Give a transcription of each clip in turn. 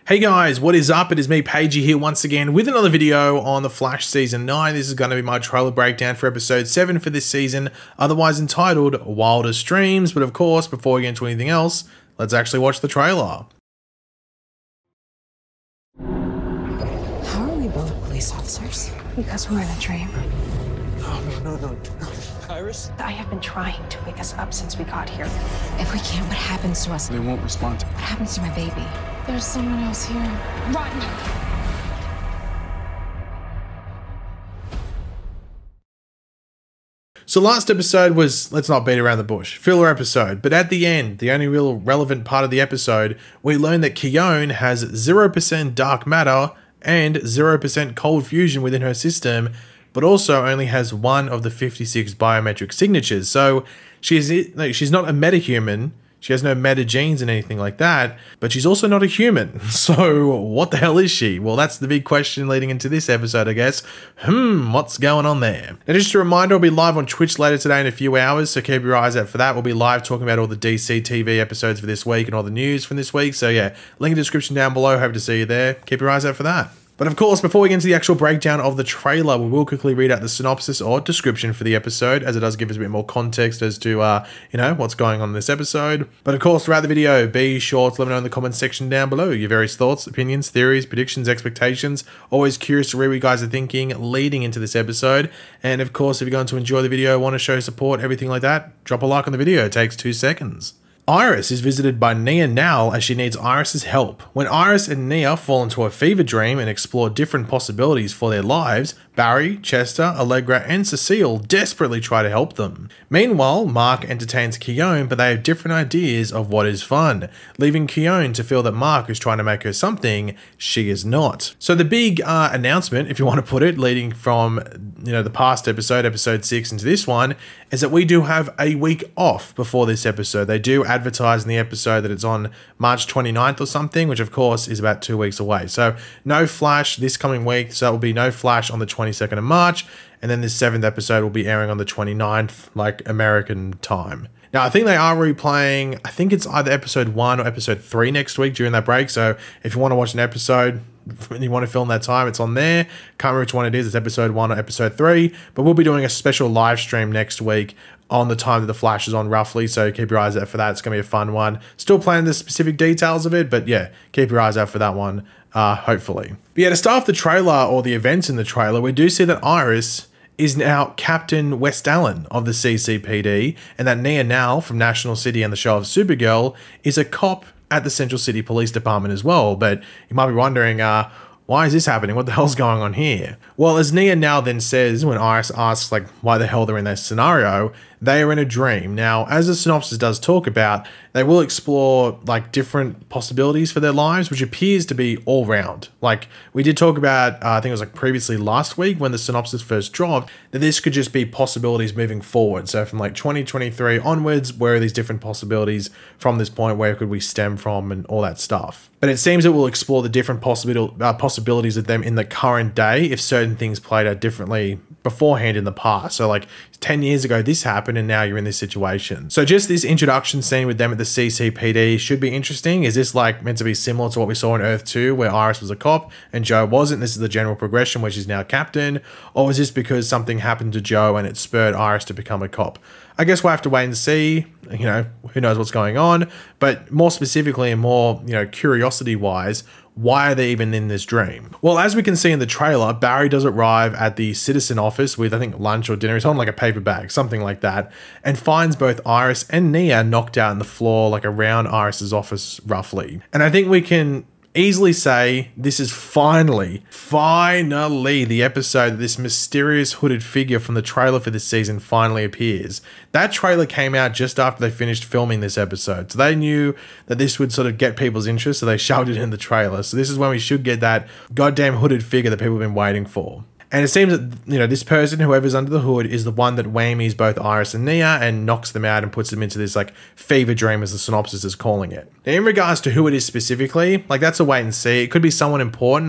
Hey guys, what is up? It is me, Pagey, here once again with another video on The Flash Season 9. This is going to be my trailer breakdown for Episode 7 for this season, otherwise entitled Wildest Dreams. But of course, before we get into anything else, let's actually watch the trailer. How are we both police officers? Because we're in a dream. No. Iris? I have been trying to wake us up since we got here. If we can't, what happens to us? They won't respond. What happens to my baby? There's someone else here. Run! So last episode was, let's not beat around the bush, filler episode, but at the end, the only real relevant part of the episode, we learned that Keyone has 0% dark matter and 0% cold fusion within her system, but also only has one of the 56 biometric signatures. So she's not a metahuman. She has no meta genes and anything like that, but she's also not a human. So what the hell is she? Well, that's the big question leading into this episode, I guess. What's going on there? Now, just a reminder, I'll be live on Twitch later today in a few hours, so keep your eyes out for that. We'll be live talking about all the DC TV episodes for this week and all the news from this week. So yeah, link in the description down below. Hope to see you there. Keep your eyes out for that. But of course, before we get into the actual breakdown of the trailer, we will quickly read out the synopsis or description for the episode, as it does give us a bit more context as to, what's going on in this episode. But of course, throughout the video, be sure to let me know in the comments section down below your various thoughts, opinions, theories, predictions, expectations. Always curious to read what you guys are thinking leading into this episode. And of course, if you're going to enjoy the video, want to show support, everything like that, drop a like on the video. It takes 2 seconds. Iris is visited by Nia now as she needs Iris's help. When Iris and Nia fall into a fever dream and explore different possibilities for their lives, Barry, Chester, Allegra, and Cecile desperately try to help them. Meanwhile, Mark entertains Keyone, but they have different ideas of what is fun, leaving Keyone to feel that Mark is trying to make her something she is not. So the big announcement, if you want to put it, leading from the past episode, episode 6, into this one, is that we do have a week off before this episode. They do advertise in the episode that it's on March 29th or something, which of course is about 2 weeks away. So no Flash this coming week, so it will be no Flash on the 22nd of March, and then this 7th episode will be airing on the 29th, like American time. Now, I think they are replaying, I think it's either episode 1 or episode 3 next week during that break, so if you want to watch an episode and you want to film that time, it's on there. Can't remember which one it is, it's episode 1 or episode 3, but we'll be doing a special live stream next week on the time that the Flash is on roughly, so keep your eyes out for that. It's going to be a fun one. Still planning the specific details of it, but yeah, keep your eyes out for that one, hopefully. But yeah, to start off the trailer, or the events in the trailer, we do see that Iris is now Captain West Allen of the CCPD, and that Nia now from National City and the show of Supergirl is a cop at the Central City Police Department as well. But you might be wondering, why is this happening? What the hell's going on here? Well, as Nia now then says, when Iris asks like why the hell they're in this scenario, they are in a dream. Now, as the synopsis does talk about, they will explore like different possibilities for their lives, which appears to be all round. Like we did talk about, I think it was like previously last week when the synopsis first dropped, that this could just be possibilities moving forward. So from like 2023 onwards, where are these different possibilities from this point? Where could we stem from and all that stuff? But it seems it will explore the different possibilities of them in the current day if certain things played out differently beforehand in the past. So like 10 years ago this happened and now you're in this situation. So just this introduction scene with them at the CCPD should be interesting. Is this like meant to be similar to what we saw in Earth 2 where Iris was a cop and Joe wasn't? This is the general progression where she's now captain, or is this because something happened to Joe and it spurred Iris to become a cop? I guess we'll have to wait and see, who knows what's going on, but more specifically and more, curiosity wise, why are they even in this dream? Well, as we can see in the trailer, Barry does arrive at the citizen office with, I think, lunch or dinner. He's on like a paper bag, something like that, and finds both Iris and Nia knocked out on the floor, like around Iris's office, roughly. And I think we can easily say this is finally the episode that this mysterious hooded figure from the trailer for this season finally appears. That trailer came out just after they finished filming this episode, so they knew that this would sort of get people's interest, so they shoved it in the trailer. So this is when we should get that goddamn hooded figure that people have been waiting for. And it seems that, this person, whoever's under the hood, is the one that whammies both Iris and Nia and knocks them out and puts them into this, like, fever dream, as the synopsis is calling it. Now, in regards to who it is specifically, like, that's a wait and see. It could be someone important,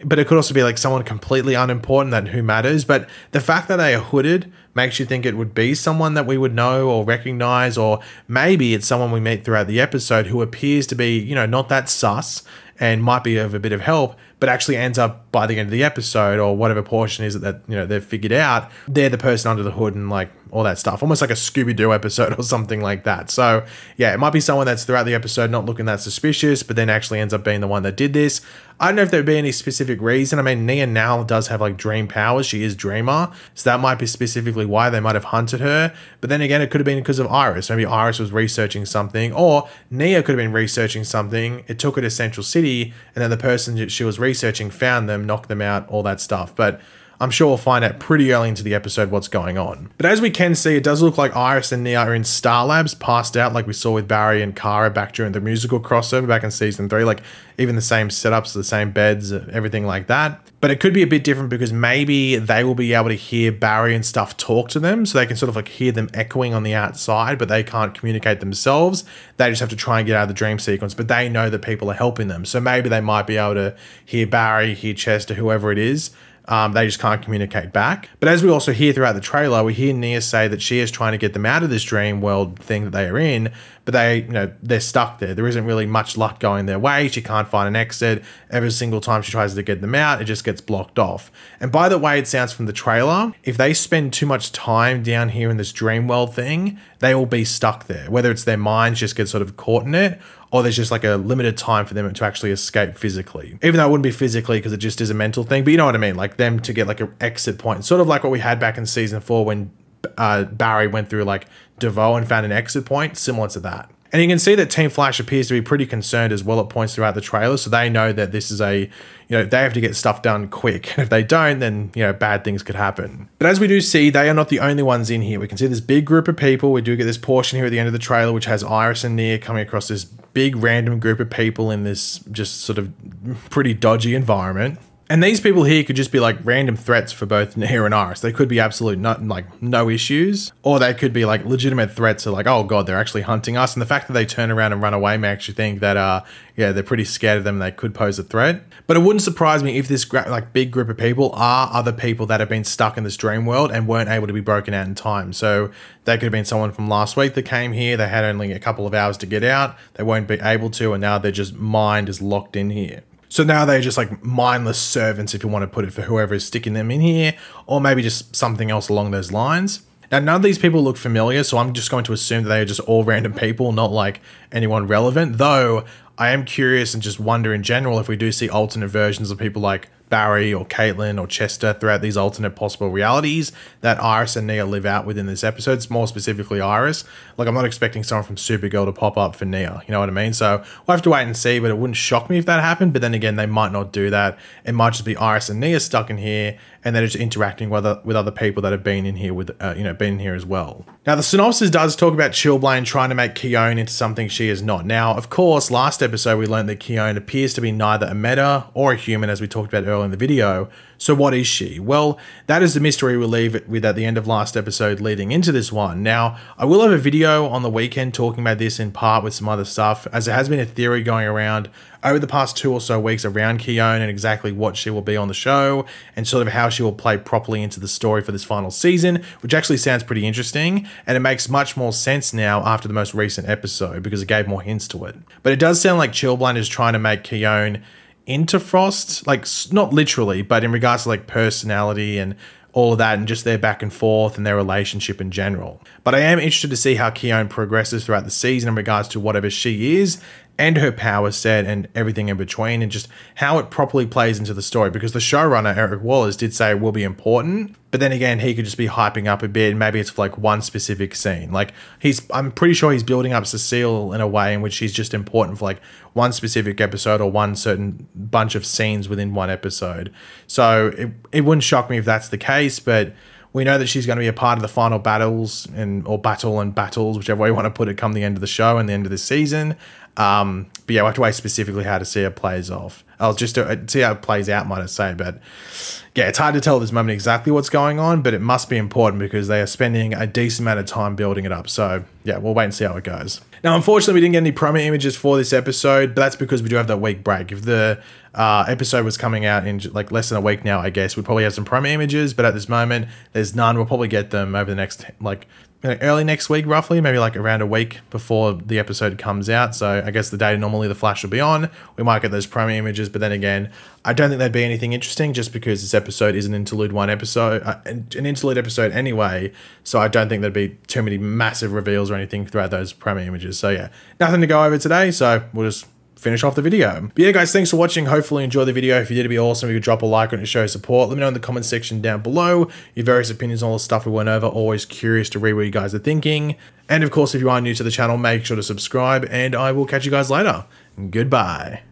but it could also be, like, someone completely unimportant that who matters. But the fact that they are hooded makes you think it would be someone that we would know or recognize, or maybe it's someone we meet throughout the episode who appears to be, not that sus, and might be of a bit of help, but actually ends up by the end of the episode or whatever portion is that they've figured out, they're the person under the hood and like all that stuff, almost like a Scooby-Doo episode or something like that. So yeah, it might be someone that's throughout the episode not looking that suspicious, but then actually ends up being the one that did this. I don't know if there'd be any specific reason. I mean, Nia now does have like dream powers. She is Dreamer. So that might be specifically why they might have hunted her. But then again, it could have been because of Iris. Maybe Iris was researching something, or Nia could have been researching something. It took her to Central City, and then the person that she was researching found them, knocked them out, all that stuff. But I'm sure we'll find out pretty early into the episode what's going on. But as we can see, it does look like Iris and Nia are in Star Labs, passed out like we saw with Barry and Kara back during the musical crossover back in season 3. Like even the same setups, the same beds, everything like that. But it could be a bit different because maybe they will be able to hear Barry and stuff talk to them, so they can sort of like hear them echoing on the outside, but they can't communicate themselves. They just have to try and get out of the dream sequence, but they know that people are helping them. So maybe they might be able to hear Barry, hear Chester, whoever it is. They just can't communicate back. But as we also hear throughout the trailer, we hear Nia say that she is trying to get them out of this dream world thing that they are in, but they're stuck there. There isn't really much luck going their way. She can't find an exit. Every single time she tries to get them out, it just gets blocked off. And by the way it sounds from the trailer, if they spend too much time down here in this dream world thing, they will be stuck there. Whether it's their minds just get sort of caught in it, or there's just like a limited time for them to actually escape physically. Even though it wouldn't be physically because it just is a mental thing, but you know what I mean? Like them to get like an exit point. Sort of like what we had back in season 4 when Barry went through like DeVoe and found an exit point, similar to that. And you can see that Team Flash appears to be pretty concerned as well at points throughout the trailer. So they know that this is they have to get stuff done quick. And if they don't, then, bad things could happen. But as we do see, they are not the only ones in here. We can see this big group of people. We do get this portion here at the end of the trailer, which has Iris and Nia coming across this big random group of people in this just sort of pretty dodgy environment. And these people here could just be like random threats for both Nia and Iris. They could be absolute no issues, or they could be like legitimate threats of like, oh god, they're actually hunting us. And the fact that they turn around and run away makes you think that they're pretty scared of them and they could pose a threat. But it wouldn't surprise me if this big group of people are other people that have been stuck in this dream world and weren't able to be broken out in time. So they could have been someone from last week that came here. They had only a couple of hours to get out. They won't be able to, and now they're just mind is locked in here. So now they're just like mindless servants, if you want to put it, for whoever is sticking them in here, or maybe just something else along those lines. Now, none of these people look familiar, so I'm just going to assume that they are just all random people, not like anyone relevant, though I am curious and just wonder in general if we do see alternate versions of people like Barry or Caitlin or Chester throughout these alternate possible realities that Iris and Nia live out within this episode, more specifically Iris. Like, I'm not expecting someone from Supergirl to pop up for Nia, you know what I mean? So we'll have to wait and see, but it wouldn't shock me if that happened. But then again, they might not do that. It might just be Iris and Nia stuck in here, and they're just interacting with other people that have been in here been in here as well. Now, the synopsis does talk about Chillblaine trying to make Keyone into something she is not. Now, of course, last episode we learned that Keyone appears to be neither a meta or a human, as we talked about earlier in the video. So what is she? Well, that is the mystery we leave it with at the end of last episode leading into this one. Now, I will have a video on the weekend talking about this in part with some other stuff, as there has been a theory going around over the past 2 or so weeks around Keyone and exactly what she will be on the show and sort of how she will play properly into the story for this final season, which actually sounds pretty interesting, and it makes much more sense now after the most recent episode because it gave more hints to it. But it does sound like Chillblaine is trying to make Keyone into Frost, like not literally, but in regards to like personality and all of that, and just their back and forth and their relationship in general. But I am interested to see how Keyone progresses throughout the season in regards to whatever she is and her power set and everything in between, and just how it properly plays into the story, because the showrunner Eric Wallace did say it will be important, but then again he could just be hyping up a bit, and maybe it's for like one specific scene. Like I'm pretty sure he's building up Cecile in a way in which she's just important for like one specific episode or one certain bunch of scenes within one episode. So it wouldn't shock me if that's the case, but we know that she's going to be a part of the final battles or battles, whichever way you want to put it, come the end of the show and the end of the season. But yeah, we'll have to wait specifically how to see how it plays off. I'll just see how it plays out, might I say. But yeah, it's hard to tell at this moment exactly what's going on, but it must be important because they are spending a decent amount of time building it up. So yeah, we'll wait and see how it goes. Now, unfortunately, we didn't get any promo images for this episode, but that's because we do have that week break. If the episode was coming out in like less than a week now, I guess we'd probably have some promo images, but at this moment, there's none. We'll probably get them over the next like early next week, roughly, maybe like around a week before the episode comes out. So I guess the day normally the Flash will be on, we might get those promo images. But then again, I don't think that'd be anything interesting just because this episode is an interlude an interlude episode anyway. So I don't think there'd be too many massive reveals or anything throughout those promo images. So yeah, nothing to go over today. So we'll just finish off the video. But yeah, guys, thanks for watching. Hopefully you enjoyed the video. If you did, it'd be awesome if you could drop a like on it to show support. Let me know in the comment section down below your various opinions on all the stuff we went over. Always curious to read what you guys are thinking. And of course, if you are new to the channel, make sure to subscribe, and I will catch you guys later. Goodbye.